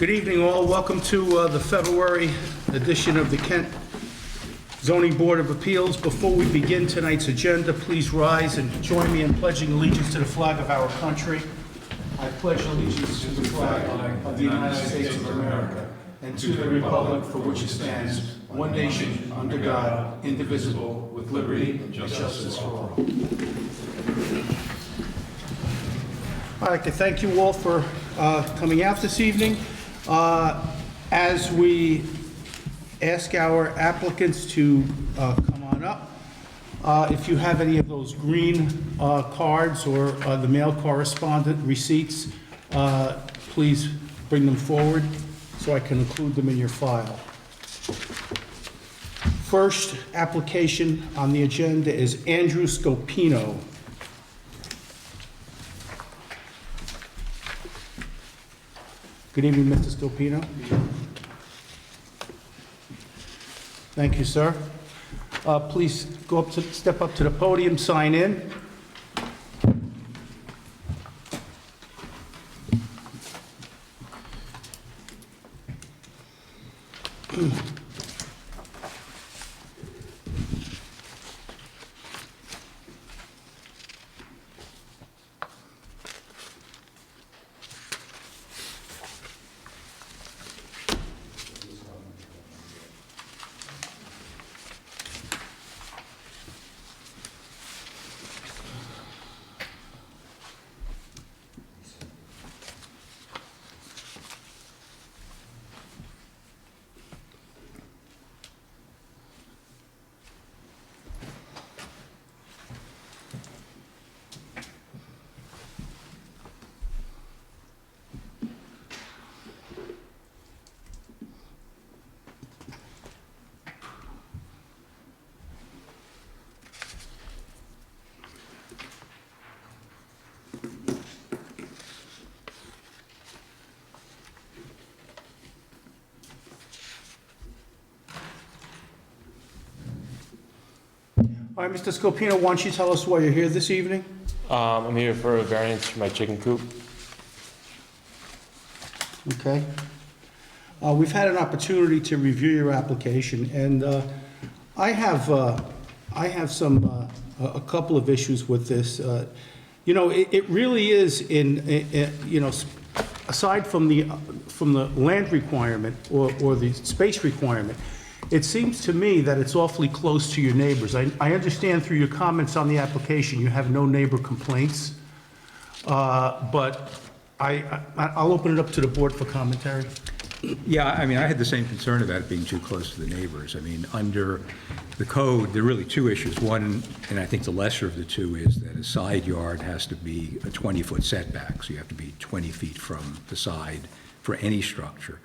Good evening, all. Welcome to the February edition of the Kent Zoning Board of Appeals. Before we begin tonight's agenda, please rise and join me in pledging allegiance to the flag of our country. I pledge allegiance to the flag of the United States of America and to the republic for which it stands, one nation, under God, indivisible, with liberty and justice for all. I'd like to thank you all for coming out this evening. As we ask our applicants to come on up, if you have any of those green cards or the mail correspondent receipts, please bring them forward so I can include them in your file. First application on the agenda is Andrew Scopino. Good evening, Mr. Scopino. Thank you, sir. Please step up to the podium, sign in. All right, Mr. Scopino, why don't you tell us why you're here this evening? I'm here for a variance for my chicken coop. Okay. We've had an opportunity to review your application, and I have some a couple of issues with this. You know, it really is you know, aside from the land requirement or the space requirement, it seems to me that it's awfully close to your neighbors. I understand through your comments on the application you have no neighbor complaints, but I'll open it up to the board for commentary. Yeah, I mean, I had the same concern about it being too close to the neighbors. I mean, under the code, there are really two issues. One, and I think the lesser of the two, is that a side yard has to be a 20-foot setback, so you have to be 20 feet from the side for any structure.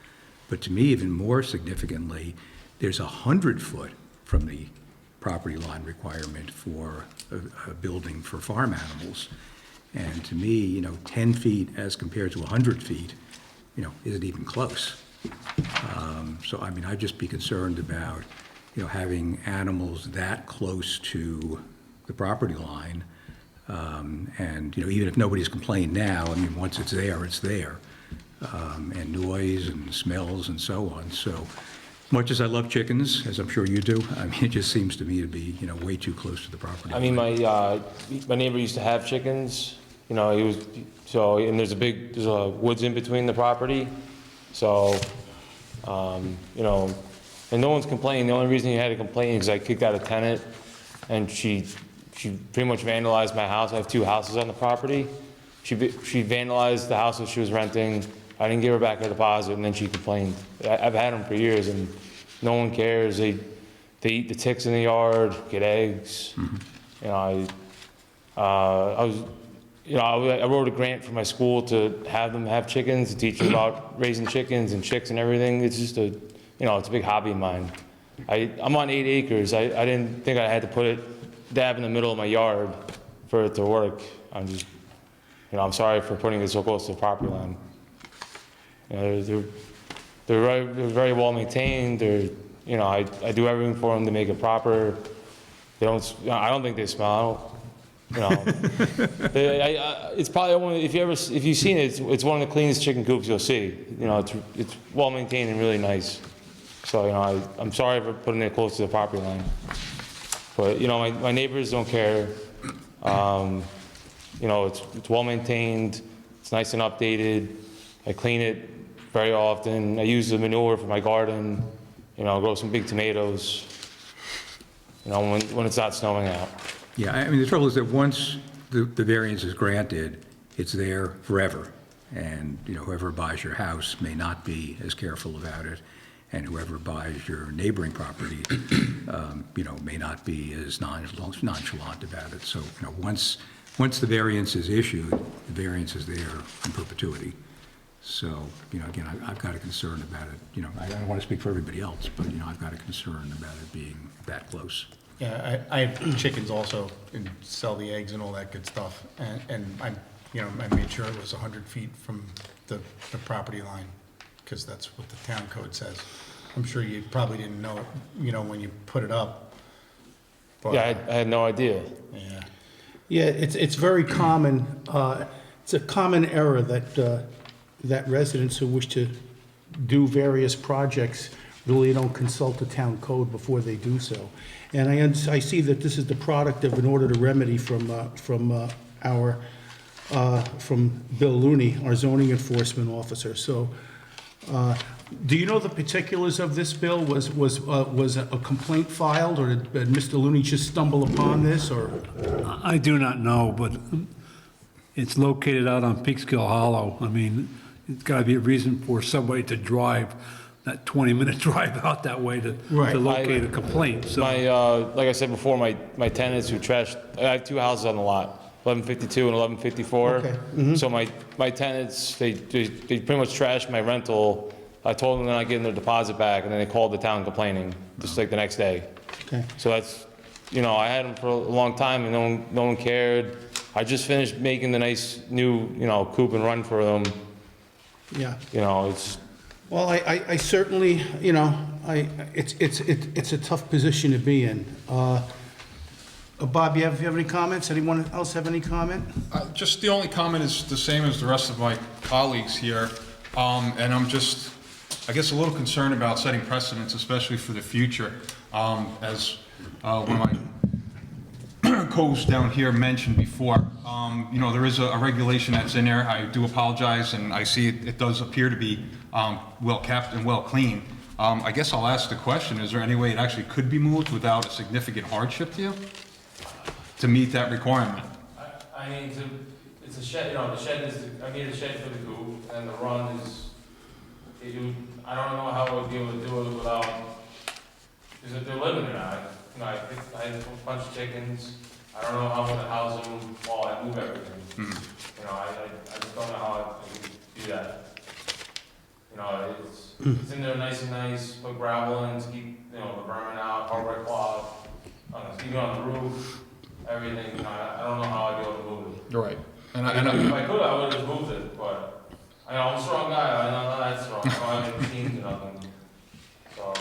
But to me, even more significantly, there's 100-foot from the property line requirement for a building for farm animals. And to me, you know, 10 feet as compared to 100 feet, you know, isn't even close. So, I mean, I'd just be concerned about, you know, having animals that close to the property line. And, you know, even if nobody's complained now, I mean, once it's there, it's there. And noise and smells and so on. So, much as I love chickens, as I'm sure you do, I mean, it just seems to me to be, you know, way too close to the property line. I mean, my neighbor used to have chickens. You know, and there's a woods in between the property. So, you know, and no one's complaining. The only reason he had to complain is I kicked out a tenant, and she pretty much vandalized my house. I have two houses on the property. She vandalized the house that she was renting. I didn't give her back her deposit, and then she complained. I've had them for years, and no one cares. They eat the ticks in the yard, get eggs. Mm-hmm. You know, I wrote a grant for my school to have them have chickens, to teach them about raising chickens and chicks and everything. It's just it's a big hobby of mine. I'm on 8 acres. I didn't think I had to put it dab in the middle of my yard for it to work. I'm sorry for putting it so close to the property line. You know, they're very well maintained. You know, I do everything for them to make it proper. I don't think they smell. You know, it's probably one. If you've seen it, it's one of the cleanest chicken coops you'll see. You know, it's well maintained and really nice. So you know, I'm sorry for putting it close to the property line, but you know, my neighbors don't care. You know, it's well maintained. It's nice and updated. I clean it very often. I use the manure for my garden. You know, grow some big tomatoes. You know, when it's not snowing out. Yeah, I mean, the trouble is that once the variance is granted, it's there forever. And, you know, whoever buys your house may not be as careful about it, and whoever buys your neighboring property, you know, may not be as nonchalant about it. So, you know, once the variance is issued, the variance is there in perpetuity. So, you know, again, I've got a concern about it. You know, I don't want to speak for everybody else, but, you know, I've got a concern about it being that close. Yeah, I have chickens also and sell the eggs and all that good stuff. And I, you know, I made sure it was 100 feet from the property line, because that's what the town code says. I'm sure you probably didn't know it, you know, when you put it up. But, Yeah, I had no idea. yeah. Yeah, it's very common, it's a common error that residents who wish to do various projects really don't consult the town code before they do so. And I see that this is the product of an order to remedy from Bill Looney, our zoning enforcement officer. So, do you know the particulars of this, Bill? Was a complaint filed, or did Mr. Looney just stumble upon this, or? I do not know, but it's located out on Peekskill Hollow. I mean, it's got to be a reason for somebody to drive that 20-minute drive out that way to Right. locate a complaint, so. My, like I said before, my tenants who trashed, I have two houses on the lot, 1152 and 1154. Okay, So my tenants, they pretty much trashed my rental. I told them they're not getting their deposit back, and then they called the town complaining, just like the next day. Okay. So that's, you know, I had them for a long time, and no one cared. I just finished making the nice new, you know, coop and run for them. Yeah. You know, it's, Well, I certainly, you know, it's a tough position to be in. Bob, you have any comments? Anyone else have any comment? Just the only comment is the same as the rest of my colleagues here. And I'm just, I guess, a little concerned about setting precedents, especially for the future. As one of my co-hosts down here mentioned before, you know, there is a regulation that's in there. I do apologize, and I see it does appear to be well kept and well cleaned. I guess I'll ask the question, is there any way it actually could be moved without a significant hardship to you to meet that requirement? I mean, it's a shed, you know, the shed is, I need a shed for the coop, and the run is, I don't know how I would be able to do it without, because if they're living there, you know, I had a bunch of chickens, I don't know how I'm gonna house them while I move everything. You know, I just don't know how I can do that. You know, it's in there nice and nice, put gravel in to keep, you know, the vermin out, hardware cloth, even on the roof, everything, you know, I don't know how I'd be able to move it. Right. And If I could, I would've just moved it, but, I know, I'm a strong guy, I know I'm not that strong, I don't have any machines or nothing, so.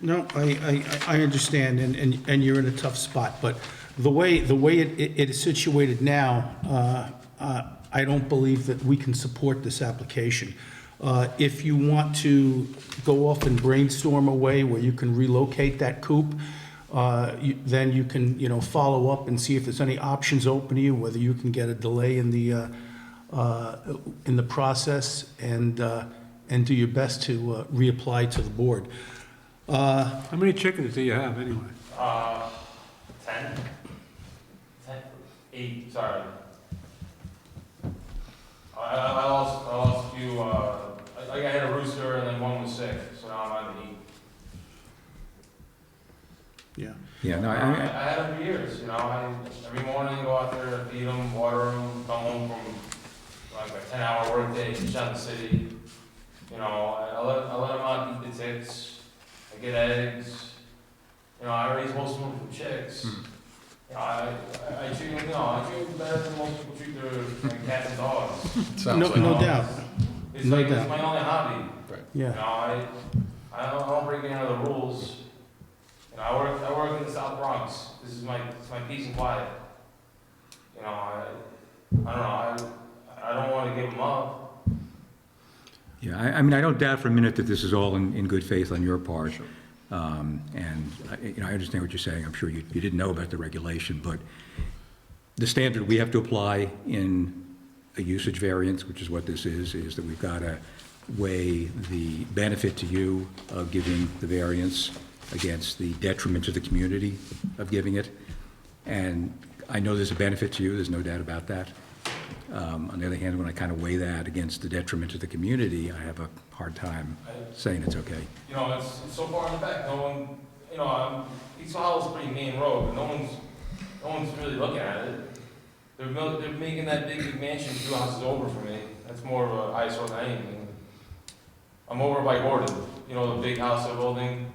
No, I understand, and you're in a tough spot, but the way it is situated now, I don't believe that we can support this application. If you want to go off and brainstorm a way where you can relocate that coop, then you can, you know, follow up and see if there's any options open to you, whether you can get a delay in the process, and do your best to reapply to the board. How many chickens do you have, anyway? 10? 8, sorry. I lost a few, I had a rooster and then one was sick, so now I'm on the heat. Yeah. Yeah, no, I I mean, had them for years, you know, every morning go out there, feed them, water them, come home from like a 10-hour workday, shut in the city. You know, I let them out, eat the ticks, I get eggs, you know, I raise most of them from chicks. You know, I treat them, you know, I treat them better than most people treat their like, cats and dogs. No doubt. It's No like, doubt. it's my only hobby. You Yeah. know, I don't break any of the rules. You know, I work in the South Bronx. This is my peace and quiet. You know, I don't know, I don't want to give them up. Yeah, I mean, I don't doubt for a minute that this is all in good faith on your part. And, I understand what you're saying. I'm sure you didn't know about the regulation, but the standard we have to apply in a usage variance, which is what this is that we've got to weigh the benefit to you of giving the variance against the detriment to the community of giving it. And I know there's a benefit to you, there's no doubt about that. On the other hand, when I kind of weigh that against the detriment to the community, I have a hard time saying it's okay. You know, it's so far in the back, no one, you know, East Hollow's a pretty main road, but no one's really looking at it. They're making that big mansion 2 houses over for me. That's more of an eyesore than anything. I'm over by Gordon, you know, the big house they're building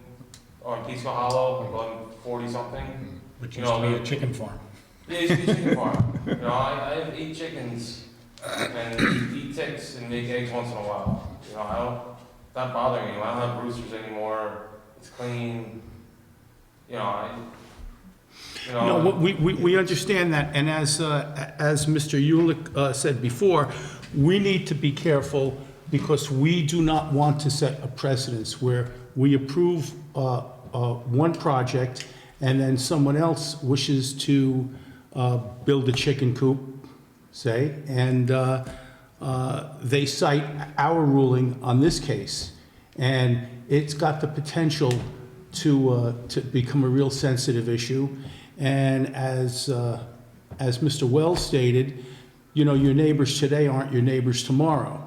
on Peaceful Hollow, like 40-something. Which You used to know, be a chicken farm. Yeah, it's a chicken farm. You know, I have 8 chickens and eat ticks and make eggs once in a while. You know, it's not bothering me. I don't have roosters anymore. It's clean. You know, No, we understand that, and as Mr. Ulick said before, we need to be careful because we do not want to set a precedence where we approve one project and then someone else wishes to build a chicken coop, say, and they cite our ruling on this case. And it's got the potential to become a real sensitive issue. And as Mr. Wells stated, you know, your neighbors today aren't your neighbors tomorrow.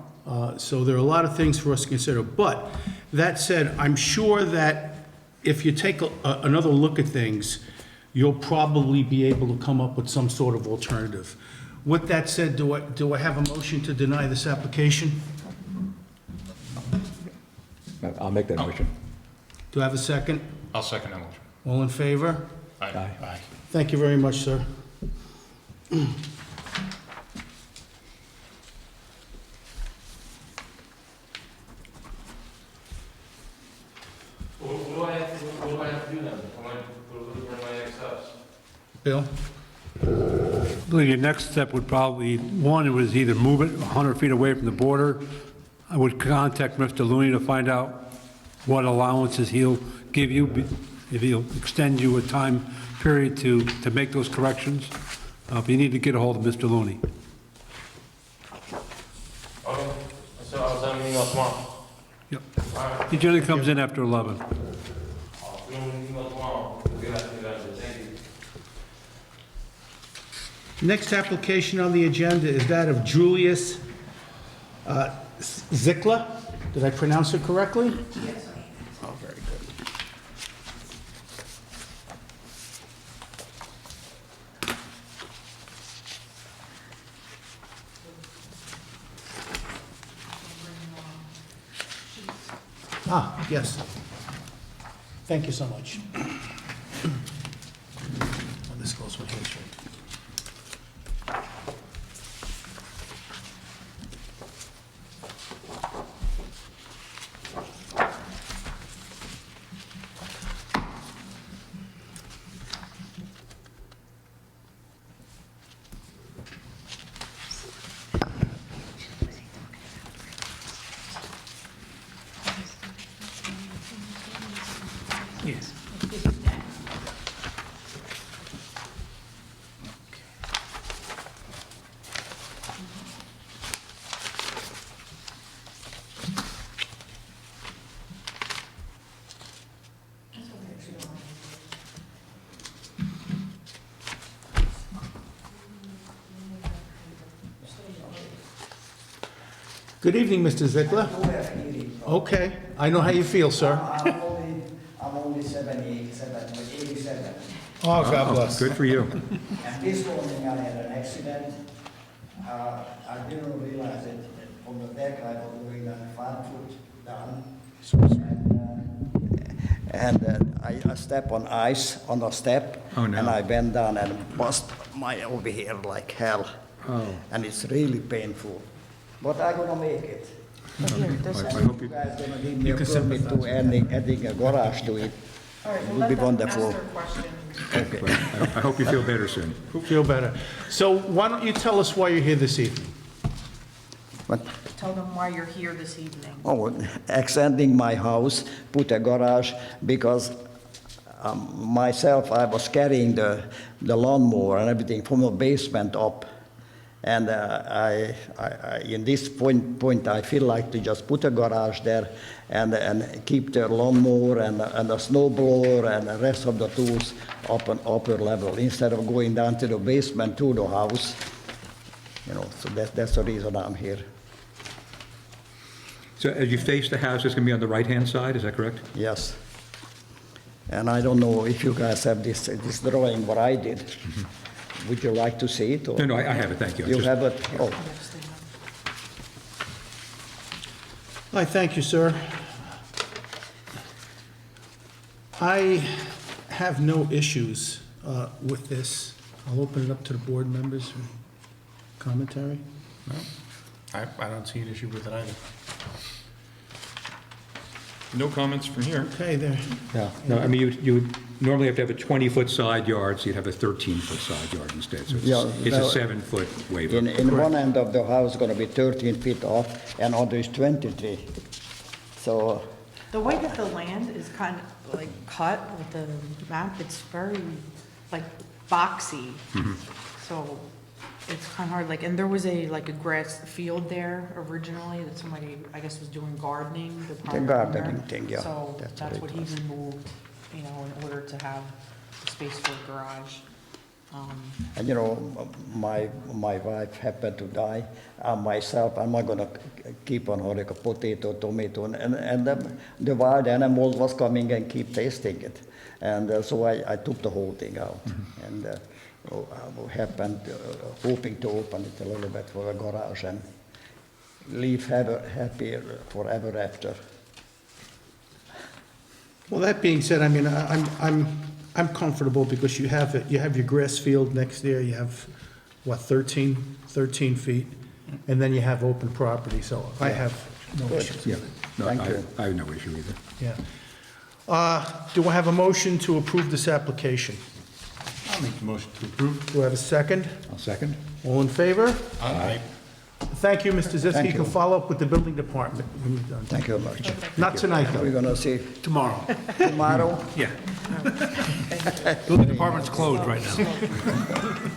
So there are a lot of things for us to consider. But that said, I'm sure that if you take another look at things, you'll probably be able to come up with some sort of alternative. With that said, do I have a motion to deny this application? I'll make that motion. Do I have a second? I'll second that motion. All in favor? Aye. Thank you very much, sir. what do I have to do then? What are my next steps? Bill? I believe your next step would probably, one, it was either move it 100 feet away from the border. I would contact Mr. Looney to find out what allowances he'll give you, if he'll extend you a time period to make those corrections. But you need to get a hold of Mr. Looney. Okay, so I'll send an email tomorrow. Yep. All right, He generally comes in after 11. I'll send an email tomorrow. We'll get that to you guys. Thank you. Next application on the agenda is that of Julius Zickler. Did I pronounce it correctly? Yes. Oh, very good. Ah, yes. Thank you so much. Oh, this goes with his, right? Yes. Good evening, Mr. Zickler. Okay, I know how you feel, sir. I'm only 87. Oh, God bless. Good for you. And this morning I had an accident. I didn't realize it. From the back I was doing a front foot down. And I stepped on ice on a step. Oh, no. And I bent down and bust my over here like hell. Oh. And it's really painful. But I'm gonna make it. I hope You you, guys gonna give me a permit to adding a garage to it. All right, It we'll would let be them ask wonderful. their question. Okay. Well, I hope you feel better soon. Feel better. So why don't you tell us why you're here this evening? But, Tell them why you're here this evening. oh, extending my house, put a garage, because myself, I was carrying the lawnmower and everything from the basement up. And in this point, I feel like to just put a garage there and keep the lawnmower and the snowblower and the rest of the tools up on upper level, instead of going down to the basement to the house. You know, so that's the reason I'm here. So as you face the house, it's going to be on the right-hand side, is that correct? Yes. And I don't know if you guys have this drawing, what I did. Would you like to see it? Or? No, I have it, thank you. I You just- have it? Oh, I thank you, sir. I have no issues with this. I'll open it up to the board members for commentary. I don't see an issue with it either. No comments from here. Okay, there. No, I mean, you would normally have to have a 20-foot side yard, so you'd have a 13-foot side yard instead. So Yeah, it's a well, 7-foot waiver. in one end of the house going to be 13 feet off, and other is 23. So, The way that the land is kind of like cut with the map, it's very like boxy. So it's kind of hard, like, and there was a grass field there originally that somebody, I guess, was doing gardening. The property gardening owner. thing, yeah, So that's that's what what it he was. removed, you know, in order to have the space for a garage. and you know, my wife happened to die. Myself, I'm not going to keep on holding a potato, tomato, and the wild animals was coming and keep tasting it. And so I took the whole thing out. And I happened, hoping to open it a little bit for a garage and live happy forever after. Well, that being said, I mean, I'm comfortable because you have your grass field next there, you have, what, 13 feet? And then you have open property, so I have no issues. Yeah, no, Thank you. I have no issue either. Yeah. Do I have a motion to approve this application? I'll make the motion to approve. Do I have a second? I'll second. All in favor? Aye. Thank you, Mr. Ziske. Thank You can you. follow up with the building department when you're done. Thank you very much. Not tonight, though. We're going to see Tomorrow. tomorrow. Yeah. Building department's closed right now.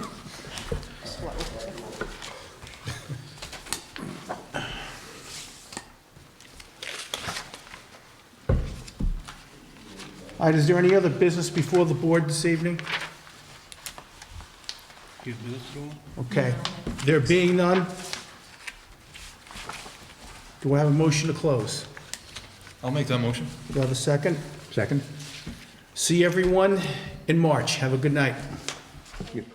All right, is there any other business before the board this evening? Okay, there being none, do I have a motion to close? I'll make that motion. Do I have a second? Second? See everyone in March. Have a good night. Thank you.